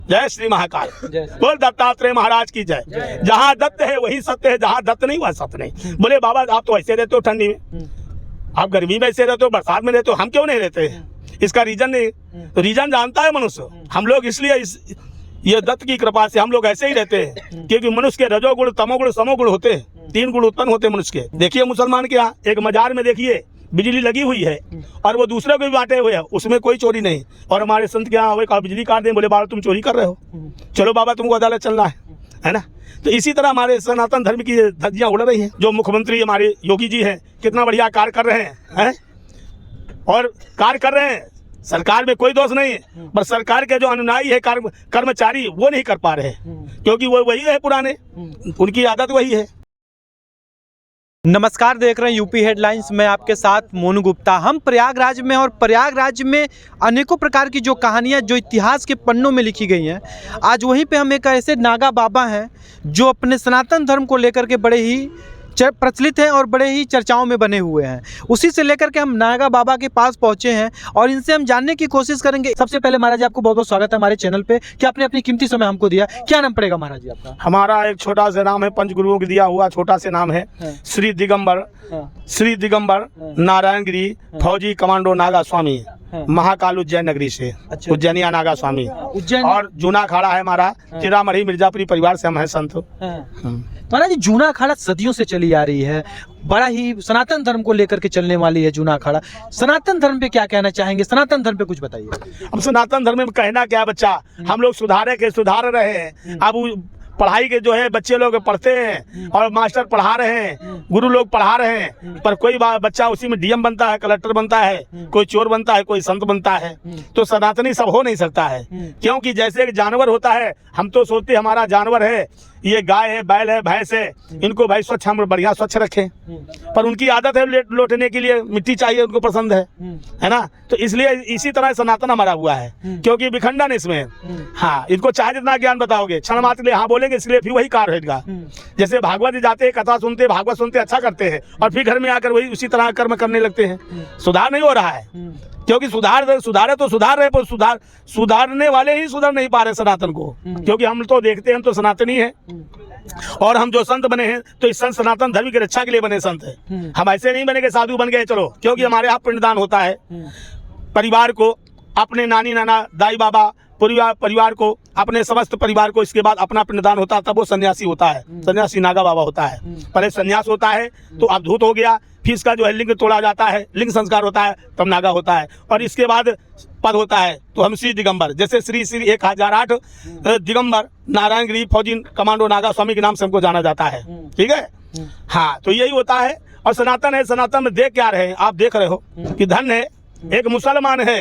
जय श्री महाकाल। बोल दत्तात्रेय महाराज की जय। जहाँ दत्त है वही सत्य है, जहाँ दत्त नहीं वह सत्य नहीं। बोले बाबा आप तो ऐसे रहते हो ठंडी में, आप गर्मी में ऐसे रहते हो, बरसात में रहते हो, हम क्यों नहीं रहते? इसका रीजन नहीं, तो रीजन जानता है मनुष्य। हम लोग इसलिए ये दत्त की कृपा से हम लोग ऐसे ही रहते हैं, क्योंकि मनुष्य के रजोगुण तमोगुण समोगुण होते हैं, 3 गुण उत्पन्न होते हैं मनुष्य के। देखिए मुसलमान के यहाँ एक मजार में देखिए बिजली लगी हुई है और वो दूसरे को भी बांटे हुए है, उसमें कोई चोरी नहीं। और हमारे संत के यहाँ कहा बिजली काट दें, बोले बाबा तुम चोरी कर रहे हो, चलो बाबा तुमको अदालत चलना है ना। तो इसी तरह हमारे सनातन धर्म की धज्जियाँ उड़ रही हैं। जो मुख्यमंत्री हमारे योगी जी हैं कितना बढ़िया कार्य कर रहे हैं और कार्य कर रहे हैं। सरकार में कोई दोष नहीं है, पर सरकार के जो अनुयायी है कर्मचारी वो नहीं कर पा रहे हैं, क्योंकि वो वही है पुराने, उनकी आदत वही है। नमस्कार, देख रहे हैं यूपी हेडलाइंस में आपके साथ मोनू गुप्ता। हम प्रयागराज में और प्रयागराज में अनेकों प्रकार की जो कहानियां जो इतिहास के पन्नों में लिखी गई हैं, आज वहीं पे हम एक ऐसे नागा बाबा हैं जो अपने सनातन धर्म को लेकर के बड़े ही प्रचलित हैं और बड़े ही चर्चाओं में बने हुए हैं। उसी से लेकर के हम नागा बाबा के पास पहुंचे हैं और इनसे हम जानने की कोशिश करेंगे। सबसे पहले महाराज जी आपको बहुत बहुत स्वागत है हमारे चैनल पे कि आपने अपनी कीमती समय हमको दिया। क्या नाम पड़ेगा महाराज जी आपका? हमारा एक छोटा सा नाम है, पंचगुरुओं को दिया हुआ छोटा सा नाम है, श्री दिगंबर नारायण गिरी फौजी कमांडो नागा स्वामी, महाकाल उज्जैन नगरी से। अच्छा। उज्जैनिया नागा स्वामी उज्जैन। और जूना अखाड़ा है हमारा, चिरामढ़ी मिर्जापुरी परिवार से हम हैं संत। महाराज जी जूना अखाड़ा सदियों से चली आ रही है, बड़ा ही सनातन धर्म को लेकर के चलने वाली है जूना अखाड़ा। सनातन धर्म पे क्या कहना चाहेंगे? सनातन धर्म पे कुछ बताइए। अब सनातन धर्म में कहना क्या बच्चा, हम लोग सुधार रहे हैं। अब पढ़ाई के जो है बच्चे लोग पढ़ते हैं और मास्टर पढ़ा रहे हैं, गुरु लोग पढ़ा रहे हैं, पर कोई बच्चा उसी में डीएम बनता है, कलेक्टर बनता है, कोई चोर बनता है, कोई संत बनता है। तो सनातनी सब हो नहीं सकता है, क्योंकि जैसे एक जानवर होता है, हम तो सोचते हमारा जानवर है, ये गाय है, बैल है, भैंस है, इनको भाई स्वच्छ हम बढ़िया स्वच्छ रखें, पर उनकी आदत है लौटने के लिए मिट्टी चाहिए, उनको पसंद है ना। तो इसलिए इसी तरह सनातन हमारा हुआ है, क्योंकि विखंडन इसमें। हाँ, इनको चाहे जितना ज्ञान बताओगे, क्षण मात्र लिए हाँ बोलेंगे, इसलिए फिर वही कार्य होगा। जैसे भागवत जाते हैं, कथा सुनते, भागवत सुनते, अच्छा करते हैं, और फिर घर में आकर वही उसी तरह कर्म करने लगते हैं। सुधार नहीं हो रहा है, क्योंकि सुधारे तो सुधार रहे, पर सुधारने वाले ही सुधर नहीं पा रहे सनातन को। क्योंकि हम तो देखते हैं, हम तो सनातनी हैं, और हम जो संत बने हैं तो इस संत सनातन धर्म की रक्षा के लिए बने संत हैं। हम ऐसे नहीं बने कि साधु बन गए चलो, क्योंकि हमारे यहाँ पिंडदान होता है। परिवार को, अपने नानी नाना दाई बाबा परिवार को, अपने समस्त परिवार को, इसके बाद अपना पिंडदान होता है, तब वो सन्यासी होता है, सन्यासी नागा बाबा होता है। पहले सन्यास होता है तो अवधूत हो गया, फिर इसका जो है लिंग तोड़ा जाता है, लिंग संस्कार होता है, तब नागा होता है, और इसके बाद पद होता है तो हम श्री दिगंबर, जैसे श्री 1008 दिगंबर नारायण गिरी फौजी कमांडो नागा स्वामी के नाम से हमको जाना जाता है। ठीक है, हाँ, तो यही होता है। और सनातन है, सनातन में देख क्या रहे हैं आप, देख रहे हो कि धन है, एक मुसलमान है,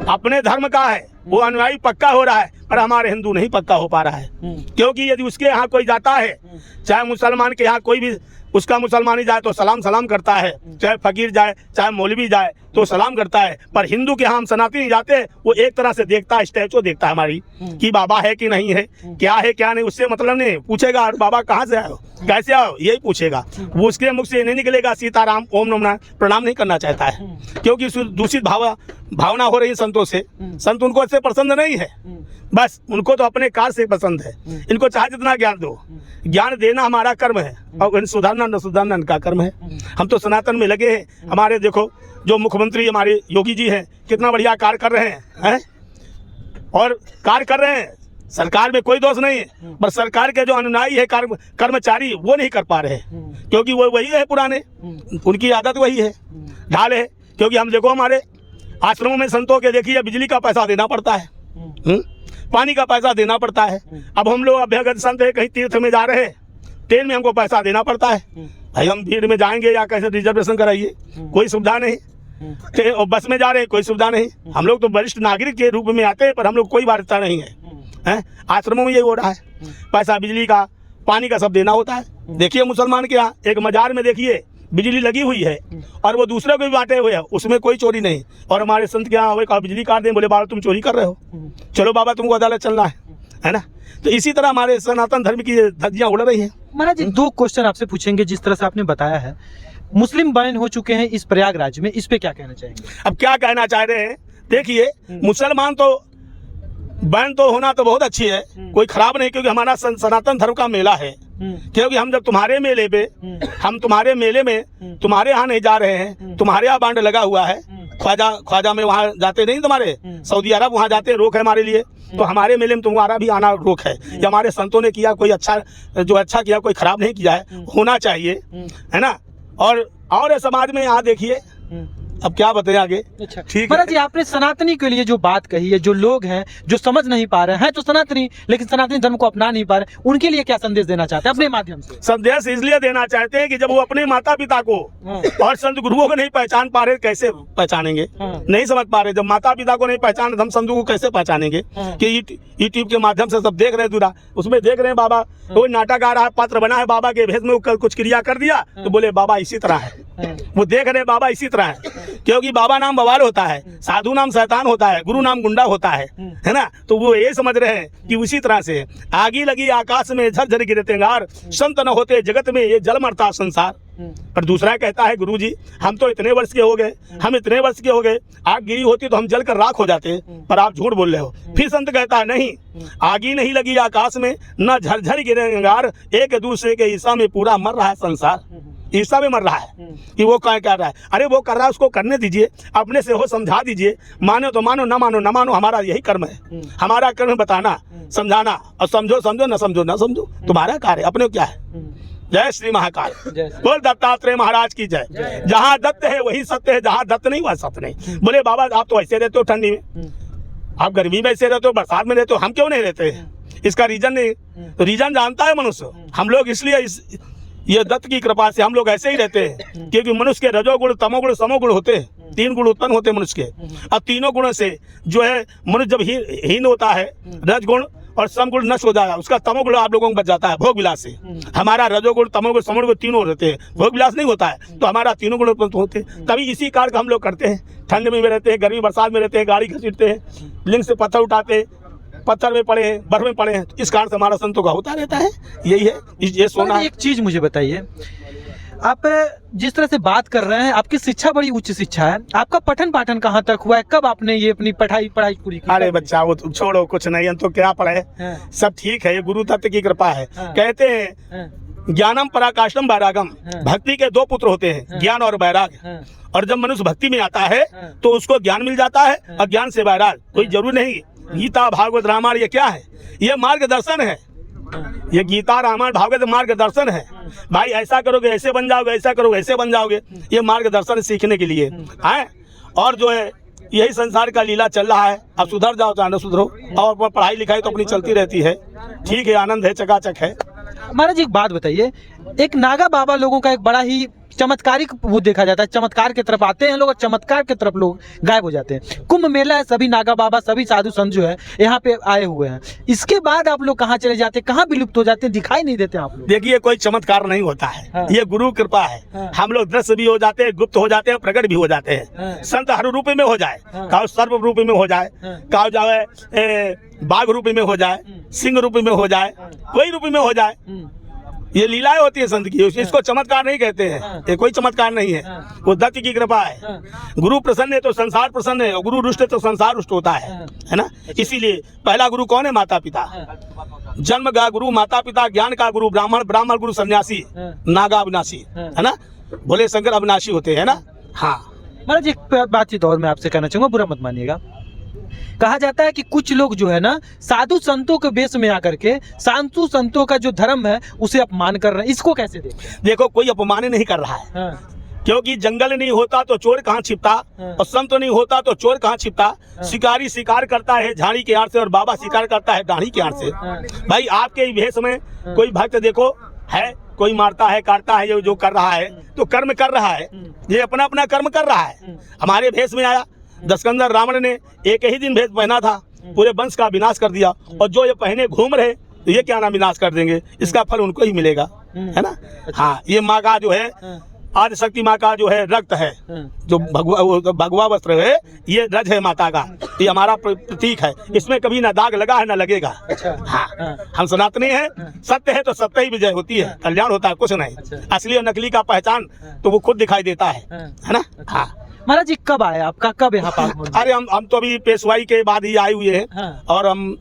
अपने धर्म का है, वो अनुयायी पक्का हो रहा है, पर हमारे हिंदू नहीं पक्का हो पा रहा है। क्योंकि यदि उसके यहाँ कोई जाता है, चाहे मुसलमान के यहाँ कोई भी उसका मुसलमानी जाए तो सलाम करता है, चाहे फकीर जाए, चाहे मौलवी जाए तो सलाम करता है, पर हिंदू के यहाँ हम सनातनी जाते हैं, वो एक तरह से देखता है, स्टैचू देखता है हमारी कि बाबा है कि नहीं है, क्या है क्या नहीं, उससे मतलब नहीं पूछेगा बाबा कहाँ से आओ, कैसे आओ, यही पूछेगा। वो उसके मुख से नहीं निकलेगा सीताराम ओम नमः नारायण प्रणाम नहीं करना चाहता है, क्योंकि दूषित भावना हो रही है संतों से। संत उनको ऐसे पसंद नहीं है, बस उनको तो अपने कार से पसंद है। इनको चाहे जितना ज्ञान दो, ज्ञान देना हमारा कर्म है, और सुधारना न सुधारना इनका कर्म है। हम तो सनातन में लगे हैं। हमारे देखो जो मुख्यमंत्री हमारे योगी जी हैं कितना बढ़िया कार्य कर रहे हैं और कार्य कर रहे हैं। सरकार में कोई दोष नहीं है, पर सरकार के जो अनुयायी है कर्मचारी वो नहीं कर पा रहे हैं, क्योंकि वो वही है पुराने, उनकी आदत वही है, ढाल है। क्योंकि हम देखो हमारे आश्रमों में संतों के देखिए बिजली का पैसा देना पड़ता है, पानी का पैसा देना पड़ता है। अब हम लोग अभ्यागत संत है, कहीं तीर्थ में जा रहे हैं, ट्रेन में हमको पैसा देना पड़ता है, भाई हम भीड़ में जाएंगे या कैसे रिजर्वेशन कराइए, कोई सुविधा नहीं। और बस में जा रहे हैं, कोई सुविधा नहीं। हम लोग तो वरिष्ठ नागरिक के रूप में आते हैं, पर हम लोग कोई वार्ता नहीं है। आश्रमों में यही हो रहा है, पैसा बिजली का पानी का सब देना होता है। देखिए मुसलमान के यहाँ एक मजार में देखिए बिजली लगी हुई है और वो दूसरे को भी बांटे हुए है, उसमें कोई चोरी नहीं। और हमारे संत के यहाँ कहा बिजली काट दें, बोले बाबा तुम चोरी कर रहे हो, चलो बाबा तुमको अदालत चलना है ना। तो इसी तरह हमारे सनातन धर्म की धज्जियाँ उड़ रही हैं। महाराज जी 2 क्वेश्चन आपसे पूछेंगे। जिस तरह से आपने बताया है मुस्लिम बैन हो चुके हैं इस प्रयागराज में, इस पे क्या कहना चाहेंगे? अब क्या कहना चाह रहे हैं, देखिए मुसलमान तो बैन तो होना तो बहुत अच्छी है, कोई खराब नहीं, क्योंकि हमारा सनातन धर्म का मेला है। क्योंकि हम जब तुम्हारे मेले पे, हम तुम्हारे मेले में तुम्हारे यहाँ नहीं जा रहे हैं, तुम्हारे यहाँ बांड लगा हुआ है, ख्वाजा में वहाँ जाते नहीं, तुम्हारे सऊदी अरब वहाँ जाते, रोक है हमारे लिए, तो हमारे मेले में तुम्हारा भी आना रोक है। ये हमारे संतों ने किया, कोई अच्छा जो अच्छा किया, कोई खराब नहीं किया है, होना चाहिए, है ना। और समाज में यहाँ देखिए, अब क्या बताएं आगे। अच्छा ठीक महाराज जी, आपने सनातनी के लिए जो बात कही है, जो लोग हैं जो समझ नहीं पा रहे हैं तो सनातनी, लेकिन सनातनी धर्म को अपना नहीं पा रहे, उनके लिए क्या संदेश देना चाहते हैं अपने माध्यम से? संदेश इसलिए देना चाहते हैं कि जब वो अपने माता पिता को और संत गुरुओं को नहीं पहचान पा रहे, कैसे पहचानेंगे? नहीं समझ पा रहे। जब माता पिता को नहीं पहचान, हम संतों को कैसे पहचानेंगे? कि यूट्यूब के माध्यम से सब देख रहे हैं, दूरा उसमें देख रहे हैं बाबा कोई नाटक आ रहा है, पात्र बना है, बाबा के भेष में कुछ क्रिया कर दिया तो बोले बाबा इसी तरह है। वो देख रहे बाबा इसी तरह है, क्योंकि बाबा नाम बवाल होता है, साधु नाम शैतान होता है, गुरु नाम गुंडा होता है ना। तो वो ये समझ रहे हैं कि उसी तरह से आगी लगी आकाश में झरझर गिरे तेंगार, संत न होते जगत में ये जल मरता संसार। पर दूसरा कहता है गुरु जी हम तो इतने वर्ष के हो गए, हम इतने वर्ष के हो गए, आग गिरी होती तो हम जल कर राख हो जाते, पर आप झूठ बोल रहे हो। फिर संत कहता है नहीं, आगी नहीं लगी आकाश में, न झरझर गिरे अंगार, एक दूसरे के ईसा में पूरा मर रहा है संसार। ईसा में मर रहा है कि वो क्या कर रहा है? अरे वो कर रहा है, उसको करने दीजिए, अपने से हो समझा दीजिए, मानो तो मानो, ना मानो ना मानो, हमारा यही कर्म है। हमारा कर्म बताना, समझाना, और समझो समझो, न समझो न समझो, तुम्हारा कार्य, अपने क्या है। जय श्री महाकाल, बोल दत्तात्रेय महाराज की जय। जहाँ दत्त है वही सत्य है, जहाँ दत्त नहीं वह सत्य नहीं। बोले बाबा आप तो ऐसे रहते हो ठंडी में, आप गर्मी में ऐसे रहते हो, बरसात में रहते हो, हम क्यों नहीं रहते? इसका रीजन नहीं, तो रीजन जानता है मनुष्य। हम लोग इसलिए ये दत्त की कृपा से हम लोग ऐसे ही रहते हैं, क्योंकि मनुष्य के रजोगुण, तमोगुण, समोगुण होते हैं, 3 गुण उत्पन्न होते हैं मनुष्य के। अब तीनों गुणों से जो है मनुष्य जब हीन होता है, रजगुण और समगुण नष्ट हो जाएगा, उसका तमोगुण आप लोगों को बच जाता है भोग विलास से। हमारा रजोगुण, तमोगुण, समोगुण तीनों रहते हैं, भोग विलास नहीं होता है, तो हमारा तीनों गुण उत्पन्न होते हैं। तभी इसी कार्य का हम लोग करते हैं। ठंड में रहते हैं, गर्मी बरसात में रहते हैं, गाड़ी घसीटते हैं, लिंग से पत्थर उठाते हैं, पत्थर में पड़े हैं, बर्फ में पड़े हैं, इस कारण से हमारा संतों का होता रहता है। यही है, ये सोना है। एक चीज मुझे बताइए, आप जिस तरह से बात कर रहे हैं, आपकी शिक्षा बड़ी उच्च शिक्षा है, आपका पठन पाठन कहाँ तक हुआ है? कब आपने ये अपनी पढ़ाई पूरी की? अरे बच्चा वो छोड़ो, कुछ नहीं, हम तो क्या पढ़े, सब ठीक है, ये गुरु तत्व की कृपा है। कहते हैं ज्ञानम पराकाष्ठम वैरागम, भक्ति के 2 पुत्र होते हैं, ज्ञान और वैराग। और जब मनुष्य भक्ति में आता है तो उसको ज्ञान मिल जाता है, और ज्ञान से वैराग। कोई जरूरी नहीं गीता भागवत रामायण ये क्या है, ये मार्गदर्शन है। ये गीता रामायण भागवत मार्गदर्शन है। भाई ऐसा करोगे ऐसे बन जाओगे, ऐसा करोगे ऐसे बन जाओगे, ये मार्गदर्शन सीखने के लिए है। और जो है यही संसार का लीला चल रहा है। अब सुधर जाओ चाहे न सुधरो, और पढ़ाई लिखाई तो अपनी चलती रहती है, ठीक है, आनंद है, चकाचक है। महाराज एक बात बताइए, एक नागा बाबा लोगों का एक बड़ा ही चमत्कारिक वो देखा जाता है, चमत्कार की तरफ आते हैं लोग और चमत्कार की तरफ लोग गायब हो जाते हैं। कुंभ मेला है, सभी नागा बाबा, सभी साधु संत जो है यहाँ पे आए हुए हैं, इसके बाद आप लोग कहाँ चले जाते हैं, कहाँ विलुप्त हो जाते हैं, दिखाई नहीं देते आप लोग? देखिए कोई चमत्कार नहीं होता है। हाँ। ये गुरु कृपा है। हम लोग दृश्य भी हो जाते हैं, गुप्त हो जाते हैं, प्रकट भी हो जाते हैं। संत हर रूप में हो जाए, काउ सर्व रूप में हो जाए, काउ जाए बाघ रूप में हो जाए, सिंह रूप में हो जाए, कोई रूप में हो जाए, ये लीलाएं होती है संत की। इसको चमत्कार नहीं कहते हैं, ये कोई चमत्कार नहीं है, वो दत्त की कृपा है। गुरु प्रसन्न है तो संसार प्रसन्न है, और गुरु रुष्ट है तो संसार रुष्ट होता है ना। इसीलिए पहला गुरु कौन है? माता पिता। जन्म का गुरु माता पिता, ज्ञान का गुरु ब्राह्मण, ब्राह्मण गुरु सन्यासी, नागा अविनाशी, है ना। भोले शंकर अविनाशी होते हैं ना। हाँ महाराज एक बातचीत और मैं आपसे कहना चाहूंगा, बुरा मत मानिएगा। कहा जाता है कि कुछ लोग जो है ना साधु संतों के बेस में आकर के साधु संतों का जो धर्म है उसे अपमान कर रहे हैं, इसको कैसे देखते हैं? देखो कोई अपमान नहीं कर रहा है। क्योंकि जंगल नहीं होता तो चोर कहाँ छिपता, और संत नहीं होता तो चोर कहाँ छिपता। शिकारी शिकार करता है झाड़ी के आड़ से, और बाबा शिकार करता है डाढ़ी के आड़ से। भाई आपके भेष में कोई भक्त देखो है, कोई मारता है, काटता है, जो कर रहा है तो कर्म कर रहा है, ये अपना अपना कर्म कर रहा है। हमारे भेष में आया दशकंदर रावण ने, एक ही दिन भेष पहना था, पूरे वंश का विनाश कर दिया। और जो ये पहने घूम रहे तो ये क्या ना विनाश कर देंगे, इसका फल उनको ही मिलेगा, है ना। हाँ ये माँ का जो है आदि शक्ति माँ का जो है रक्त है, जो भगवा वस्त्र है, ये रज है माता का, ये हमारा प्रतीक है। इसमें कभी ना दाग लगा है ना लगेगा। हाँ हम सनातनी हैं, सत्य है तो सत्य ही विजय होती है, कल्याण होता है, कुछ नहीं। असली और नकली का पहचान तो वो खुद दिखाई देता है ना। हाँ महाराज जी कब आए आपका, कब यहाँ पाक मंदिर? अरे हम तो अभी पेशवाई के बाद ही आए हुए हैं। हाँ। और हम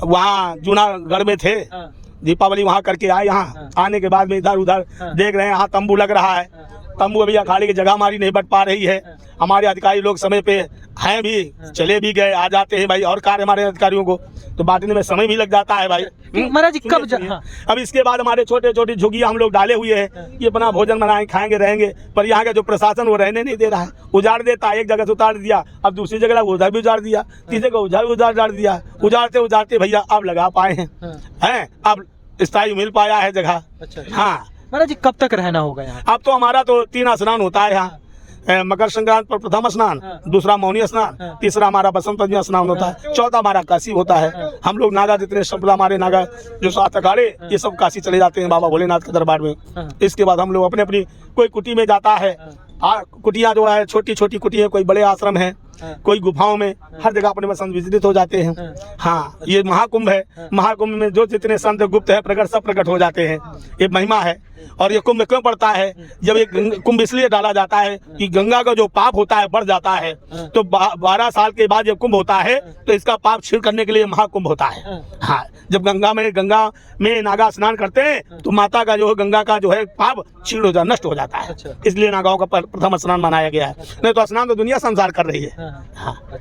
वहाँ जूनागढ़ में थे, हाँ। दीपावली वहाँ करके आए। यहाँ हाँ। आने के बाद में इधर उधर हाँ। देख रहे हैं, यहाँ तंबू लग रहा है। तंबू अभी अखाड़े की जगह हमारी नहीं बट पा रही है। हमारे अधिकारी लोग समय पे हैं भी, चले भी गए, आ जाते हैं भाई, और कार्य हमारे अधिकारियों को तो बांटने में समय भी लग जाता है भाई। महाराज जी कब सुनिए। हाँ। अब इसके बाद हमारे छोटे छोटे झुग्गियाँ हम लोग डाले हुए हैं कि अपना भोजन बनाएंगे, खाएंगे, रहेंगे। पर यहाँ का जो प्रशासन वो रहने नहीं दे रहा है, उजाड़ देता है। एक जगह से उतार दिया, अब दूसरी जगह उधर भी उजाड़ दिया, तीसरी जगह उधर भी उजाड़ दिया। उजाड़ते उजाड़ते भैया अब लगा पाए हैं, अब स्थायी मिल पाया है जगह। अच्छा। हाँ, महाराज जी कब तक रहना होगा यहाँ? अब तो हमारा तो 3 स्नान होता है यहाँ। मकर संक्रांति पर प्रथम स्नान, दूसरा मौनी स्नान, तीसरा हमारा बसंत पंचमी स्नान होता है, चौथा हमारा काशी होता है। हम लोग नागा जितने संप्रदाय हमारे नागा जो 7 अखाड़े ये सब काशी चले जाते हैं बाबा भोलेनाथ के दरबार में। इसके बाद हम लोग अपने अपनी कोई कुटी में जाता है। कुटियाँ जो है छोटी छोटी कुटियाँ, कोई बड़े आश्रम है, कोई गुफाओं में, हर जगह अपने में संत विचलित हो जाते हैं। हाँ, ये महाकुंभ है। महाकुंभ में जो जितने संत गुप्त है प्रकट सब प्रकट हो जाते हैं। ये महिमा है। और ये कुंभ क्यों पड़ता है? जब ये कुंभ इसलिए डाला जाता है कि गंगा का जो पाप होता है बढ़ जाता है, तो 12 साल के बाद जब कुंभ होता है तो इसका पाप क्षीण करने के लिए महाकुंभ होता है। हाँ, जब गंगा में नागा स्नान करते हैं तो माता का जो है गंगा का जो है पाप क्षीण हो जाता, नष्ट हो जाता है। इसलिए नागाओं का प्रथम स्नान मनाया गया है। नहीं तो स्नान तो दुनिया संसार कर रही है। हाँ।